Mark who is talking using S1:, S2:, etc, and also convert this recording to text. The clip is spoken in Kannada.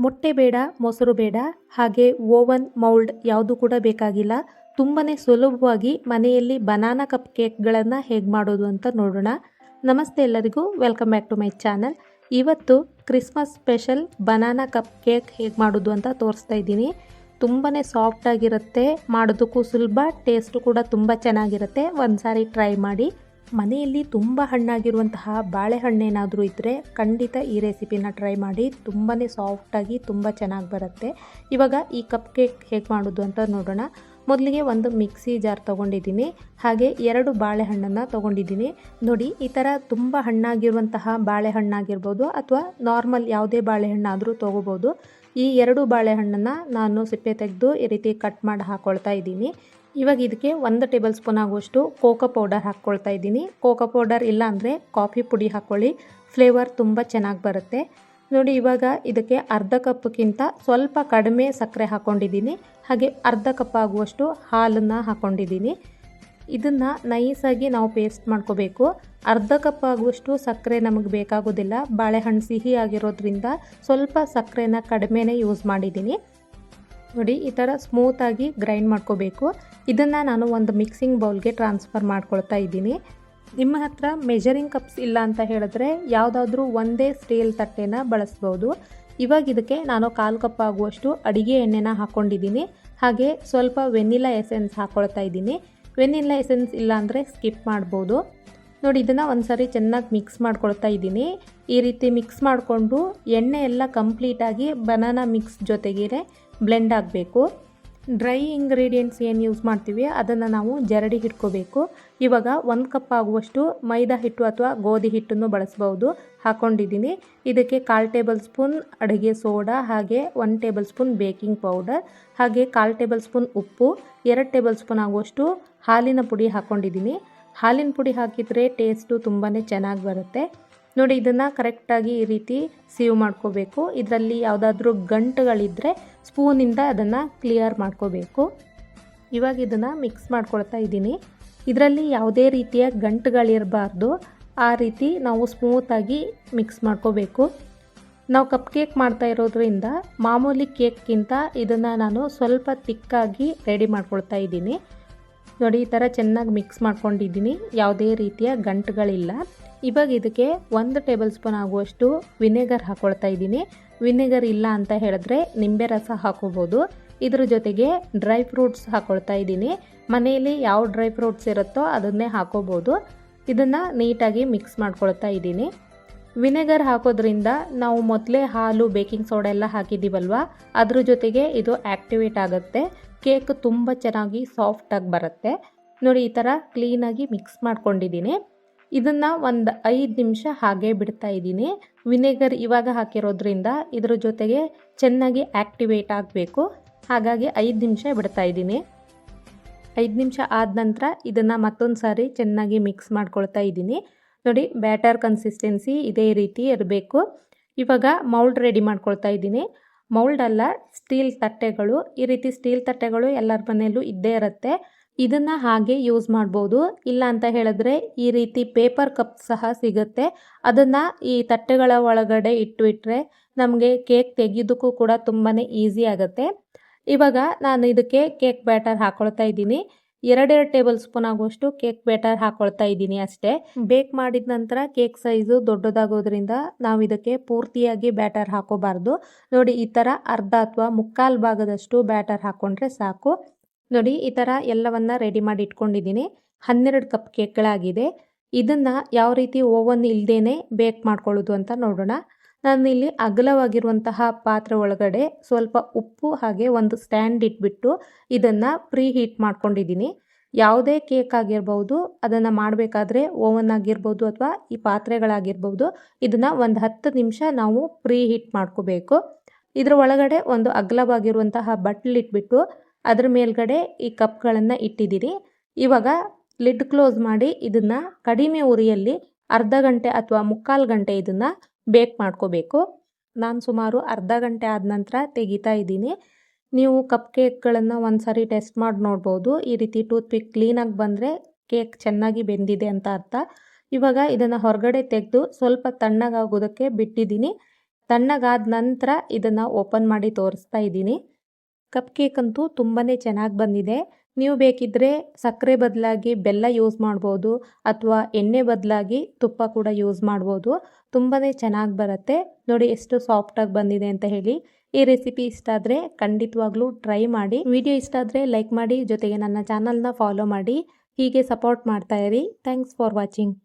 S1: ಮೊಟ್ಟೆ ಬೇಡ, ಮೊಸರು ಬೇಡ, ಹಾಗೆ ಓವನ್, ಮೌಲ್ಡ್ ಯಾವುದು ಕೂಡ ಬೇಕಾಗಿಲ್ಲ. ತುಂಬನೇ ಸುಲಭವಾಗಿ ಮನೆಯಲ್ಲಿ ಬನಾನಾ ಕಪ್ ಕೇಕ್ಗಳನ್ನು ಹೇಗೆ ಮಾಡೋದು ಅಂತ ನೋಡೋಣ. ನಮಸ್ತೆ ಎಲ್ಲರಿಗೂ, welcome back to my channel. ಇವತ್ತು Christmas special banana cup cake ಹೇಗೆ ಮಾಡೋದು ಅಂತ ತೋರಿಸ್ತಾ ಇದ್ದೀನಿ. ತುಂಬನೇ ಸಾಫ್ಟ್ ಆಗಿರುತ್ತೆ, ಮಾಡೋದಕ್ಕೂ ಸುಲಭ, ಟೇಸ್ಟು ಕೂಡ ತುಂಬ ಚೆನ್ನಾಗಿರುತ್ತೆ. ಒಂದು ಸಾರಿ ಟ್ರೈ ಮಾಡಿ. ಮನೆಯಲ್ಲಿ ತುಂಬ ಹಣ್ಣಾಗಿರುವಂತಹ ಬಾಳೆಹಣ್ಣೇನಾದರೂ ಇದ್ದರೆ ಖಂಡಿತ ಈ ರೆಸಿಪಿನ ಟ್ರೈ ಮಾಡಿ. ತುಂಬಾ ಸಾಫ್ಟಾಗಿ ತುಂಬ ಚೆನ್ನಾಗಿ ಬರುತ್ತೆ. ಇವಾಗ ಈ ಕಪ್ ಕೇಕ್ ಹೇಗೆ ಮಾಡೋದು ಅಂತ ನೋಡೋಣ. ಮೊದಲಿಗೆ ಒಂದು ಮಿಕ್ಸಿ ಜಾರ್ ತೊಗೊಂಡಿದ್ದೀನಿ, ಹಾಗೆ 2 ಬಾಳೆಹಣ್ಣನ್ನು ತೊಗೊಂಡಿದ್ದೀನಿ. ನೋಡಿ, ಈ ಥರ ತುಂಬ ಹಣ್ಣಾಗಿರುವಂತಹ ಬಾಳೆಹಣ್ಣಾಗಿರ್ಬೋದು ಅಥವಾ ನಾರ್ಮಲ್ ಯಾವುದೇ ಬಾಳೆಹಣ್ಣಾದರೂ ತೊಗೋಬೋದು. ಈ 2 ಬಾಳೆಹಣ್ಣನ್ನು ನಾನು ಸಿಪ್ಪೆ ತೆಗೆದು ಈ ರೀತಿ ಕಟ್ ಮಾಡಿ ಹಾಕ್ಕೊಳ್ತಾ ಇದ್ದೀನಿ. ಇವಾಗ ಇದಕ್ಕೆ 1 ಟೇಬಲ್ ಸ್ಪೂನ್ ಆಗುವಷ್ಟು ಕೋಕೋ ಪೌಡರ್ ಹಾಕ್ಕೊಳ್ತಾ ಇದ್ದೀನಿ. ಕೋಕೋ ಪೌಡರ್ ಇಲ್ಲ ಅಂದರೆ ಕಾಫಿ ಪುಡಿ ಹಾಕ್ಕೊಳ್ಳಿ, ಫ್ಲೇವರ್ ತುಂಬ ಚೆನ್ನಾಗಿ ಬರುತ್ತೆ. ನೋಡಿ, ಇವಾಗ ಇದಕ್ಕೆ ಅರ್ಧ ಕಪ್ಗಿಂತ ಸ್ವಲ್ಪ ಕಡಿಮೆ ಸಕ್ಕರೆ ಹಾಕ್ಕೊಂಡಿದ್ದೀನಿ, ಹಾಗೆ ಅರ್ಧ ಕಪ್ ಆಗುವಷ್ಟು ಹಾಲನ್ನು ಹಾಕ್ಕೊಂಡಿದ್ದೀನಿ. ಇದನ್ನು ನೈಸಾಗಿ ನಾವು ಪೇಸ್ಟ್ ಮಾಡ್ಕೋಬೇಕು. ಅರ್ಧ ಕಪ್ ಆಗುವಷ್ಟು ಸಕ್ಕರೆ ನಮಗೆ ಬೇಕಾಗೋದಿಲ್ಲ, ಬಾಳೆಹಣ್ಣು ಸಿಹಿ ಆಗಿರೋದ್ರಿಂದ ಸ್ವಲ್ಪ ಸಕ್ಕರೆನ ಕಡಿಮೆನೇ ಯೂಸ್ ಮಾಡಿದ್ದೀನಿ. ನೋಡಿ, ಈ ಥರ ಸ್ಮೂತಾಗಿ ಗ್ರೈಂಡ್ ಮಾಡ್ಕೋಬೇಕು. ಇದನ್ನು ನಾನು ಒಂದು ಮಿಕ್ಸಿಂಗ್ ಬೌಲ್ಗೆ ಟ್ರಾನ್ಸ್ಫರ್ ಮಾಡ್ಕೊಳ್ತಾ ಇದ್ದೀನಿ. ನಿಮ್ಮ ಹತ್ರ ಮೆಜರಿಂಗ್ ಕಪ್ಸ್ ಇಲ್ಲ ಅಂತ ಹೇಳಿದ್ರೆ ಯಾವುದಾದ್ರೂ ಒಂದೇ ಸ್ಟೀಲ್ ತಟ್ಟೆನ ಬಳಸ್ಬೋದು. ಇವಾಗ ಇದಕ್ಕೆ ನಾನು 1/4 ಕಪ್ ಆಗುವಷ್ಟು ಅಡಿಗೆ ಎಣ್ಣೆನ ಹಾಕ್ಕೊಂಡಿದ್ದೀನಿ, ಹಾಗೆ ಸ್ವಲ್ಪ ವೆನಿಲಾ ಎಸೆನ್ಸ್ ಹಾಕ್ಕೊಳ್ತಾ ಇದ್ದೀನಿ. ವೆನಿಲಾ ಎಸೆನ್ಸ್ ಇಲ್ಲ ಅಂದರೆ ಸ್ಕಿಪ್ ಮಾಡ್ಬೋದು. ನೋಡಿ, ಇದನ್ನು ಒಂದು ಸಾರಿ ಚೆನ್ನಾಗಿ ಮಿಕ್ಸ್ ಮಾಡ್ಕೊಳ್ತಾ ಇದ್ದೀನಿ. ಈ ರೀತಿ ಮಿಕ್ಸ್ ಮಾಡಿಕೊಂಡು ಎಣ್ಣೆ ಎಲ್ಲ ಕಂಪ್ಲೀಟಾಗಿ ಬನಾನಾ ಮಿಕ್ಸ್ ಜೊತೆಗೇ ಬ್ಲೆಂಡ್ ಆಗಬೇಕು. ಡ್ರೈ ಇಂಗ್ರೀಡಿಯೆಂಟ್ಸ್ ಏನು ಯೂಸ್ ಮಾಡ್ತೀವಿ ಅದನ್ನು ನಾವು ಜರಡಿ ಹಿಡ್ಕೋಬೇಕು. ಇವಾಗ 1 ಕಪ್ ಆಗುವಷ್ಟು ಮೈದಾ ಹಿಟ್ಟು ಅಥವಾ ಗೋಧಿ ಹಿಟ್ಟನ್ನು ಬಳಸ್ಬೋದು, ಹಾಕ್ಕೊಂಡಿದ್ದೀನಿ. ಇದಕ್ಕೆ 1/4 ಟೇಬಲ್ ಸ್ಪೂನ್ ಅಡುಗೆ ಸೋಡಾ, ಹಾಗೆ 1 ಟೇಬಲ್ ಸ್ಪೂನ್ ಬೇಕಿಂಗ್ ಪೌಡರ್, ಹಾಗೆ 1/4 ಟೇಬಲ್ ಸ್ಪೂನ್ ಉಪ್ಪು, 2 ಟೇಬಲ್ ಸ್ಪೂನ್ ಆಗುವಷ್ಟು ಹಾಲಿನ ಪುಡಿ ಹಾಕ್ಕೊಂಡಿದ್ದೀನಿ. ಹಾಲಿನ ಪುಡಿ ಹಾಕಿದರೆ ಟೇಸ್ಟು ತುಂಬಾ ಚೆನ್ನಾಗಿ ಬರುತ್ತೆ. ನೋಡಿ, ಇದನ್ನು ಕರೆಕ್ಟಾಗಿ ಈ ರೀತಿ ಸೀವ್ ಮಾಡ್ಕೋಬೇಕು. ಇದರಲ್ಲಿ ಯಾವುದಾದ್ರೂ ಗಂಟುಗಳಿದ್ದರೆ ಸ್ಪೂನಿಂದ ಅದನ್ನು ಕ್ಲಿಯರ್ ಮಾಡ್ಕೋಬೇಕು. ಇವಾಗ ಇದನ್ನು ಮಿಕ್ಸ್ ಮಾಡ್ಕೊಳ್ತಾ ಇದ್ದೀನಿ. ಇದರಲ್ಲಿ ಯಾವುದೇ ರೀತಿಯ ಗಂಟುಗಳಿರಬಾರ್ದು, ಆ ರೀತಿ ನಾವು ಸ್ಮೂತಾಗಿ ಮಿಕ್ಸ್ ಮಾಡ್ಕೋಬೇಕು. ನಾವು ಕಪ್ ಕೇಕ್ ಮಾಡ್ತಾ ಇರೋದ್ರಿಂದ ಮಾಮೂಲಿ ಕೇಕ್ಗಿಂತ ಇದನ್ನು ನಾನು ಸ್ವಲ್ಪ ತಿಕ್ಕಾಗಿ ರೆಡಿ ಮಾಡ್ಕೊಳ್ತಾ ಇದ್ದೀನಿ. ನೋಡಿ, ಈ ಥರ ಚೆನ್ನಾಗಿ ಮಿಕ್ಸ್ ಮಾಡ್ಕೊಂಡಿದ್ದೀನಿ, ಯಾವುದೇ ರೀತಿಯ ಗಂಟುಗಳಿಲ್ಲ. ಇವಾಗ ಇದಕ್ಕೆ 1 ಟೇಬಲ್ ಸ್ಪೂನ್ ಆಗುವಷ್ಟು ವಿನೆಗರ್ ಹಾಕ್ಕೊಳ್ತಾ ಇದ್ದೀನಿ. ವಿನೆಗರ್ ಇಲ್ಲ ಅಂತ ಹೇಳಿದ್ರೆ ನಿಂಬೆ ರಸ ಹಾಕೋಬೋದು. ಇದ್ರ ಜೊತೆಗೆ ಡ್ರೈ ಫ್ರೂಟ್ಸ್ ಹಾಕ್ಕೊಳ್ತಾ ಇದ್ದೀನಿ. ಮನೆಯಲ್ಲಿ ಯಾವ ಡ್ರೈ ಫ್ರೂಟ್ಸ್ ಇರುತ್ತೋ ಅದನ್ನೇ ಹಾಕೋಬೋದು. ಇದನ್ನು ನೀಟಾಗಿ ಮಿಕ್ಸ್ ಮಾಡ್ಕೊಳ್ತಾ ಇದ್ದೀನಿ. ವಿನೆಗರ್ ಹಾಕೋದ್ರಿಂದ ನಾವು ಮೊದಲೇ ಹಾಲು, ಬೇಕಿಂಗ್ ಸೋಡಾ ಎಲ್ಲ ಹಾಕಿದ್ದೀವಲ್ವ, ಅದ್ರ ಜೊತೆಗೆ ಇದು ಆ್ಯಕ್ಟಿವೇಟ್ ಆಗುತ್ತೆ. ಕೇಕ್ ತುಂಬ ಚೆನ್ನಾಗಿ ಸಾಫ್ಟಾಗಿ ಬರುತ್ತೆ. ನೋಡಿ, ಈ ಥರ ಕ್ಲೀನಾಗಿ ಮಿಕ್ಸ್ ಮಾಡ್ಕೊಂಡಿದ್ದೀನಿ. ಇದನ್ನು ಒಂದು 5 ನಿಮಿಷ ಹಾಗೆ ಬಿಡ್ತಾ ಇದ್ದೀನಿ. ವಿನೆಗರ್ ಇವಾಗ ಹಾಕಿರೋದ್ರಿಂದ ಇದ್ರ ಜೊತೆಗೆ ಚೆನ್ನಾಗಿ ಆ್ಯಕ್ಟಿವೇಟ್ ಆಗಬೇಕು, ಹಾಗಾಗಿ 5 ನಿಮಿಷ ಬಿಡ್ತಾ ಇದ್ದೀನಿ. 5 ನಿಮಿಷ ಆದ ನಂತರ ಇದನ್ನು ಮತ್ತೊಂದು ಸಾರಿ ಚೆನ್ನಾಗಿ ಮಿಕ್ಸ್ ಮಾಡ್ಕೊಳ್ತಾ ಇದ್ದೀನಿ. ನೋಡಿ, ಬ್ಯಾಟರ್ ಕನ್ಸಿಸ್ಟೆನ್ಸಿ ಇದೇ ರೀತಿ ಇರಬೇಕು. ಇವಾಗ ಮೌಲ್ಡ್ ರೆಡಿ ಮಾಡ್ಕೊಳ್ತಾ ಇದ್ದೀನಿ. ಮೌಲ್ಡ್ ಅಲ್ಲ, ಸ್ಟೀಲ್ ತಟ್ಟೆಗಳು. ಈ ರೀತಿ ಸ್ಟೀಲ್ ತಟ್ಟೆಗಳು ಎಲ್ಲರ ಮನೆಯಲ್ಲೂ ಇದ್ದೇ ಇರುತ್ತೆ. ಇದನ್ನು ಹಾಗೆ ಯೂಸ್ ಮಾಡ್ಬೋದು. ಇಲ್ಲ ಅಂತ ಹೇಳಿದ್ರೆ ಈ ರೀತಿ ಪೇಪರ್ ಕಪ್ ಸಹ ಸಿಗುತ್ತೆ. ಅದನ್ನು ಈ ತಟ್ಟೆಗಳ ಒಳಗಡೆ ಇಟ್ಟರೆ ನಮಗೆ ಕೇಕ್ ತೆಗೆಯೋದಕ್ಕೂ ಕೂಡ ತುಂಬಾ ಈಸಿ ಆಗುತ್ತೆ. ಇವಾಗ ನಾನು ಇದಕ್ಕೆ ಕೇಕ್ ಬ್ಯಾಟರ್ ಹಾಕ್ಕೊಳ್ತಾ ಇದ್ದೀನಿ. 2 ಟೇಬಲ್ ಸ್ಪೂನ್ ಆಗುವಷ್ಟು ಕೇಕ್ ಬ್ಯಾಟರ್ ಹಾಕ್ಕೊಳ್ತಾ ಇದ್ದೀನಿ ಅಷ್ಟೇ. ಬೇಕ್ ಮಾಡಿದ ನಂತರ ಕೇಕ್ ಸೈಜು ದೊಡ್ಡದಾಗೋದ್ರಿಂದ ನಾವು ಇದಕ್ಕೆ ಪೂರ್ತಿಯಾಗಿ ಬ್ಯಾಟರ್ ಹಾಕೋಬಾರ್ದು. ನೋಡಿ, ಈ ಥರ ಅರ್ಧ ಅಥವಾ ಮುಕ್ಕಾಲು ಭಾಗದಷ್ಟು ಬ್ಯಾಟರ್ ಹಾಕ್ಕೊಂಡ್ರೆ ಸಾಕು. ನೋಡಿ, ಈ ಥರ ಎಲ್ಲವನ್ನ ರೆಡಿ ಮಾಡಿ ಇಟ್ಕೊಂಡಿದ್ದೀನಿ. 12 ಕಪ್ ಕೇಕ್ಗಳಾಗಿದೆ. ಇದನ್ನು ಯಾವ ರೀತಿ ಓವನ್ ಇಲ್ಲದೇ ಬೇಕ್ ಮಾಡ್ಕೊಳ್ಳೋದು ಅಂತ ನೋಡೋಣ. ನಾನು ಇಲ್ಲಿ ಅಗಲವಾಗಿರುವಂತಹ ಪಾತ್ರೆ ಒಳಗಡೆ ಸ್ವಲ್ಪ ಉಪ್ಪು ಹಾಗೆ ಒಂದು ಸ್ಟ್ಯಾಂಡ್ ಇಟ್ಬಿಟ್ಟು ಇದನ್ನು ಪ್ರೀ ಹೀಟ್ ಮಾಡ್ಕೊಂಡಿದ್ದೀನಿ. ಯಾವುದೇ ಕೇಕ್ ಆಗಿರ್ಬೋದು, ಅದನ್ನು ಮಾಡಬೇಕಾದ್ರೆ ಓವನ್ ಆಗಿರ್ಬೋದು ಅಥವಾ ಈ ಪಾತ್ರೆಗಳಾಗಿರ್ಬೋದು, ಇದನ್ನು ಒಂದು 10 ನಿಮಿಷ ನಾವು ಪ್ರೀ ಹೀಟ್ ಮಾಡ್ಕೋಬೇಕು. ಇದ್ರ ಒಳಗಡೆ ಒಂದು ಅಗಲವಾಗಿರುವಂತಹ ಬಟ್ಲಿಟ್ಬಿಟ್ಟು ಅದ್ರ ಮೇಲ್ಗಡೆ ಈ ಕಪ್ಗಳನ್ನು ಇಟ್ಟಿದ್ದೀನಿ. ಇವಾಗ ಲಿಡ್ ಕ್ಲೋಸ್ ಮಾಡಿ ಇದನ್ನು ಕಡಿಮೆ ಉರಿಯಲ್ಲಿ ಅರ್ಧ ಗಂಟೆ ಅಥವಾ ಮುಕ್ಕಾಲು ಗಂಟೆ ಇದನ್ನು ಬೇಕ್ ಮಾಡ್ಕೋಬೇಕು. ನಾನು ಸುಮಾರು ಅರ್ಧ ಗಂಟೆ ಆದ ನಂತರ ತೆಗಿತಾ ಇದ್ದೀನಿ. ನೀವು ಕಪ್ ಕೇಕ್ಗಳನ್ನು ಒಂದು ಸಾರಿ ಟೆಸ್ಟ್ ಮಾಡಿ ನೋಡ್ಬೋದು. ಈ ರೀತಿ ಟೂತ್ ಪಿಕ್ ಕ್ಲೀನಾಗಿ ಬಂದರೆ ಕೇಕ್ ಚೆನ್ನಾಗಿ ಬೆಂದಿದೆ ಅಂತ ಅರ್ಥ. ಇವಾಗ ಇದನ್ನು ಹೊರಗಡೆ ತೆಗೆದು ಸ್ವಲ್ಪ ತಣ್ಣಗಾಗೋದಕ್ಕೆ ಬಿಟ್ಟಿದ್ದೀನಿ. ತಣ್ಣಗಾದ ನಂತರ ಇದನ್ನು ಓಪನ್ ಮಾಡಿ ತೋರಿಸ್ತಾ ಇದ್ದೀನಿ. ಕಪ್ ಕೇಕ್ ಅಂತೂ ತುಂಬಾ ಚೆನ್ನಾಗಿ ಬಂದಿದೆ. ನೀವು ಬೇಕಿದ್ದರೆ ಸಕ್ಕರೆ ಬದಲಾಗಿ ಬೆಲ್ಲ ಯೂಸ್ ಮಾಡ್ಬೋದು, ಅಥವಾ ಎಣ್ಣೆ ಬದಲಾಗಿ ತುಪ್ಪ ಕೂಡ ಯೂಸ್ ಮಾಡ್ಬೋದು. ತುಂಬಾ ಚೆನ್ನಾಗಿ ಬರುತ್ತೆ. ನೋಡಿ ಎಷ್ಟು ಸಾಫ್ಟಾಗಿ ಬಂದಿದೆ ಅಂತ ಹೇಳಿ. ಈ ರೆಸಿಪಿ ಇಷ್ಟ ಆದರೆ ಖಂಡಿತವಾಗ್ಲೂ ಟ್ರೈ ಮಾಡಿ. ವಿಡಿಯೋ ಇಷ್ಟ ಆದರೆ ಲೈಕ್ ಮಾಡಿ, ಜೊತೆಗೆ ನನ್ನ ಚಾನಲ್ನ ಫಾಲೋ ಮಾಡಿ. ಹೀಗೆ ಸಪೋರ್ಟ್ ಮಾಡ್ತಾ ಇರಿ. Thanks for watching.